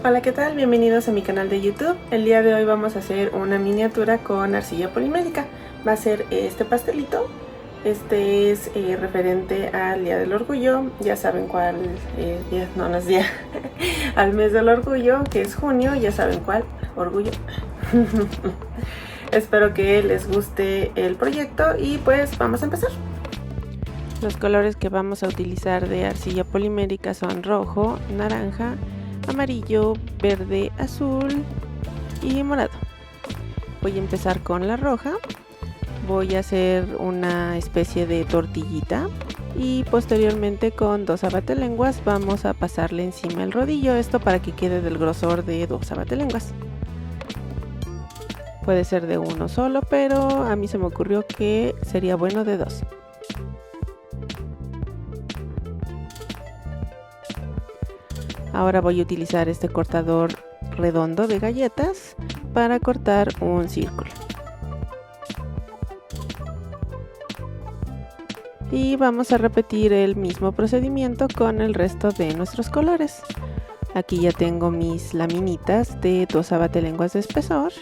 Hola, ¿qué tal? Bienvenidos a mi canal de YouTube. El día de hoy vamos a hacer una miniatura con arcilla polimérica. Va a ser este pastelito. Este es referente al Día del Orgullo. Ya saben cuál día, no es día, al mes del orgullo, que es junio. Ya saben cuál, orgullo. Espero que les guste el proyecto y pues vamos a empezar. Los colores que vamos a utilizar de arcilla polimérica son rojo, naranja, amarillo, verde, azul y morado. Voy a empezar con la roja. Voy a hacer una especie de tortillita y posteriormente con 2 abatelenguas vamos a pasarle encima el rodillo, esto para que quede del grosor de 2 abatelenguas. Puede ser de uno solo, pero a mí se me ocurrió que sería bueno de 2. Ahora voy a utilizar este cortador redondo de galletas para cortar un círculo. Y vamos a repetir el mismo procedimiento con el resto de nuestros colores. Aquí ya tengo mis laminitas de 2 abatelenguas de espesor.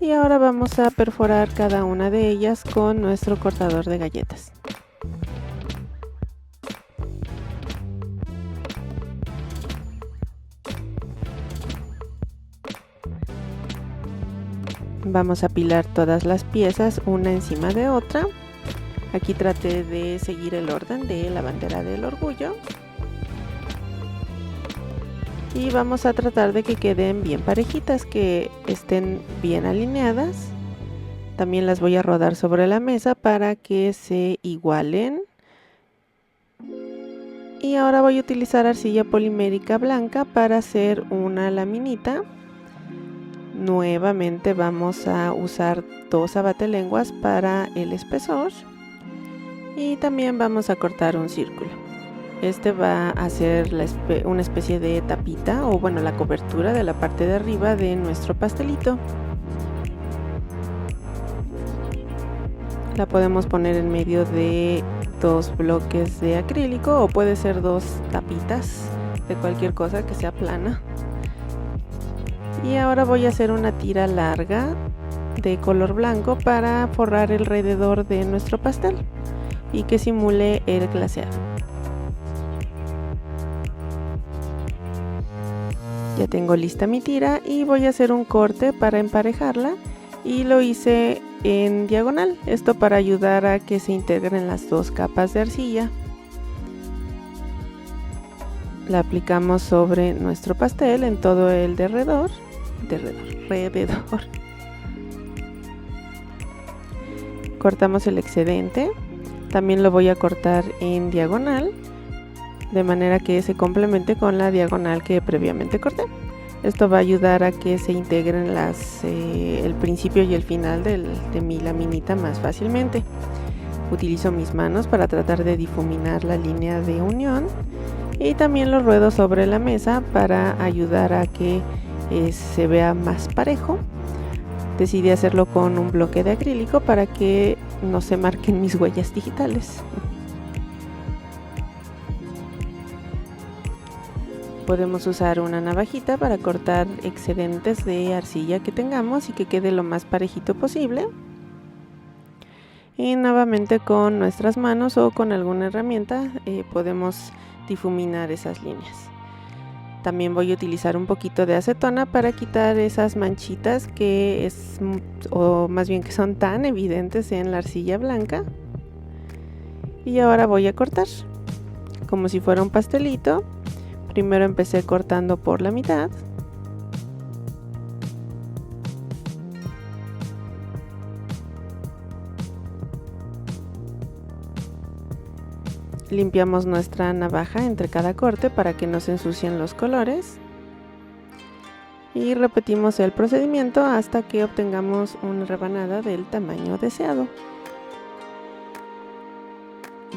Y ahora vamos a perforar cada una de ellas con nuestro cortador de galletas. Vamos a apilar todas las piezas una encima de otra. Aquí traté de seguir el orden de la bandera del orgullo. Y vamos a tratar de que queden bien parejitas, que estén bien alineadas. También las voy a rodar sobre la mesa para que se igualen. Y ahora voy a utilizar arcilla polimérica blanca para hacer una laminita. Nuevamente vamos a usar 2 abatelenguas para el espesor y también vamos a cortar un círculo. Este va a ser una especie de tapita, o bueno, la cobertura de la parte de arriba de nuestro pastelito. La podemos poner en medio de 2 bloques de acrílico, o puede ser 2 tapitas de cualquier cosa que sea plana. Y ahora voy a hacer una tira larga de color blanco para forrar alrededor de nuestro pastel y que simule el glaseado. Ya tengo lista mi tira y voy a hacer un corte para emparejarla, y lo hice en diagonal, esto para ayudar a que se integren las 2 capas de arcilla. La aplicamos sobre nuestro pastel en todo el alrededor. Cortamos el excedente. También lo voy a cortar en diagonal, de manera que se complemente con la diagonal que previamente corté. Esto va a ayudar a que se integren el principio y el final de mi laminita más fácilmente. Utilizo mis manos para tratar de difuminar la línea de unión, y también lo ruedo sobre la mesa para ayudar a que se vea más parejo. Decidí hacerlo con un bloque de acrílico para que no se marquen mis huellas digitales. Podemos usar una navajita para cortar excedentes de arcilla que tengamos y que quede lo más parejito posible. Y nuevamente con nuestras manos o con alguna herramienta podemos difuminar esas líneas. También voy a utilizar un poquito de acetona para quitar esas manchitas que que son tan evidentes en la arcilla blanca. Y ahora voy a cortar como si fuera un pastelito. Primero empecé cortando por la mitad. Limpiamos nuestra navaja entre cada corte para que no se ensucien los colores. Y repetimos el procedimiento hasta que obtengamos una rebanada del tamaño deseado.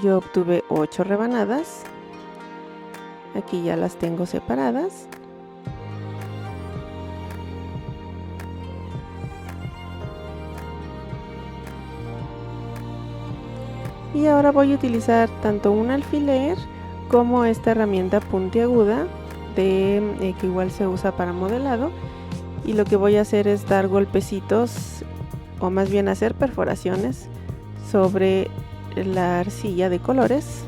Yo obtuve 8 rebanadas. Aquí ya las tengo separadas. Y ahora voy a utilizar tanto un alfiler como esta herramienta puntiaguda que igual se usa para modelado, y lo que voy a hacer es dar golpecitos, o más bien hacer perforaciones sobre la arcilla de colores.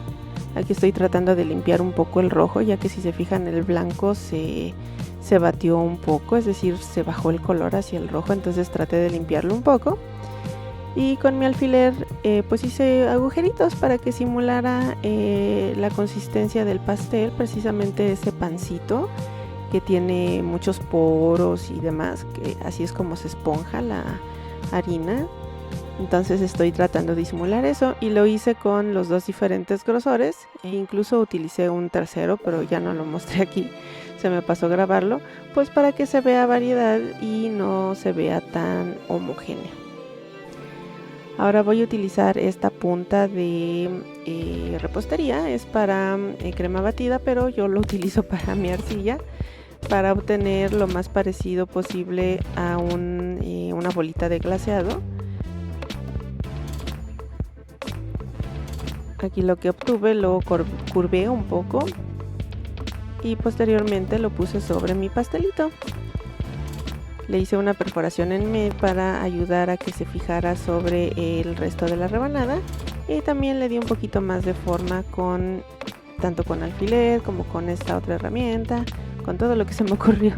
Aquí estoy tratando de limpiar un poco el rojo, ya que si se fijan el blanco se batió un poco, es decir, se bajó el color hacia el rojo, entonces traté de limpiarlo un poco. Y con mi alfiler pues hice agujeritos para que simulara la consistencia del pastel, precisamente ese pancito que tiene muchos poros y demás, que así es como se esponja la harina. Entonces estoy tratando de simular eso, y lo hice con los dos diferentes grosores, e incluso utilicé un tercero, pero ya no lo mostré aquí, se me pasó grabarlo, pues para que se vea variedad y no se vea tan homogéneo. Ahora voy a utilizar esta punta de repostería, es para crema batida, pero yo lo utilizo para mi arcilla, para obtener lo más parecido posible a una bolita de glaseado. Aquí lo que obtuve lo curvé un poco y posteriormente lo puse sobre mi pastelito. Le hice una perforación en medio para ayudar a que se fijara sobre el resto de la rebanada, y también le di un poquito más de forma tanto con alfiler como con esta otra herramienta, con todo lo que se me ocurrió.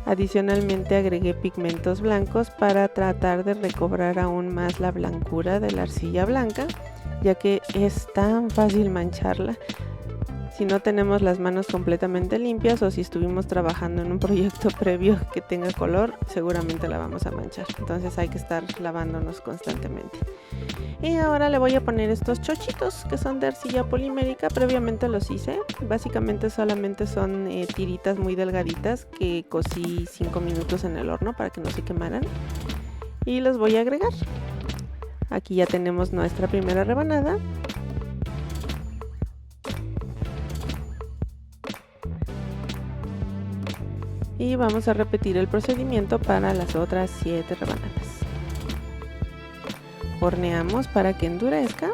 Adicionalmente agregué pigmentos blancos para tratar de recobrar aún más la blancura de la arcilla blanca, ya que es tan fácil mancharla. Si no tenemos las manos completamente limpias, o si estuvimos trabajando en un proyecto previo que tenga color, seguramente la vamos a manchar. Entonces hay que estar lavándonos constantemente. Y ahora le voy a poner estos chochitos que son de arcilla polimérica. Previamente los hice. Básicamente solamente son tiritas muy delgaditas que cocí 5 minutos en el horno para que no se quemaran. Y los voy a agregar. Aquí ya tenemos nuestra primera rebanada. Y vamos a repetir el procedimiento para las otras 7 rebanadas. Horneamos para que endurezca.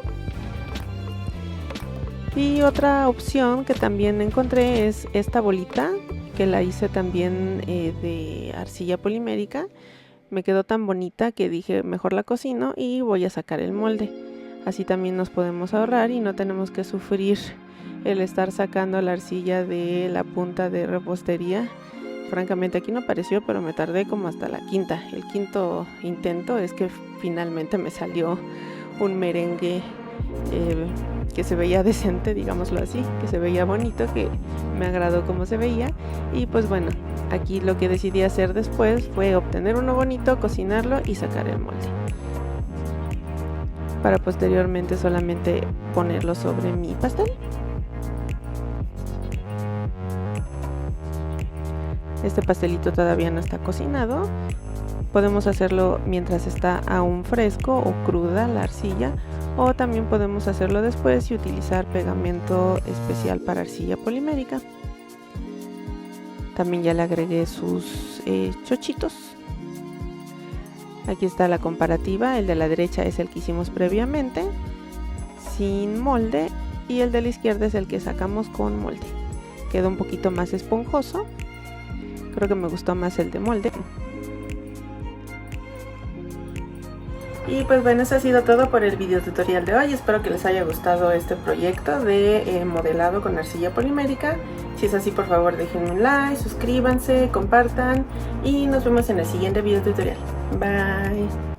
Y otra opción que también encontré es esta bolita, que la hice también de arcilla polimérica. Me quedó tan bonita que dije mejor la cocino y voy a sacar el molde. Así también nos podemos ahorrar y no tenemos que sufrir el estar sacando la arcilla de la punta de repostería. Francamente aquí no apareció, pero me tardé como hasta la quinta. El quinto intento es que finalmente me salió un merengue que se veía decente, digámoslo así, que se veía bonito, que me agradó como se veía. Y pues bueno, aquí lo que decidí hacer después fue obtener uno bonito, cocinarlo y sacar el molde, para posteriormente solamente ponerlo sobre mi pastel. Este pastelito todavía no está cocinado. Podemos hacerlo mientras está aún fresco o cruda la arcilla, o también podemos hacerlo después y utilizar pegamento especial para arcilla polimérica. También ya le agregué sus chochitos. Aquí está la comparativa. El de la derecha es el que hicimos previamente sin molde, y el de la izquierda es el que sacamos con molde. Quedó un poquito más esponjoso. Creo que me gustó más el de molde. Y pues bueno, eso ha sido todo por el video tutorial de hoy. Espero que les haya gustado este proyecto de modelado con arcilla polimérica. Si es así, por favor déjenme un like, suscríbanse, compartan y nos vemos en el siguiente video tutorial. Bye.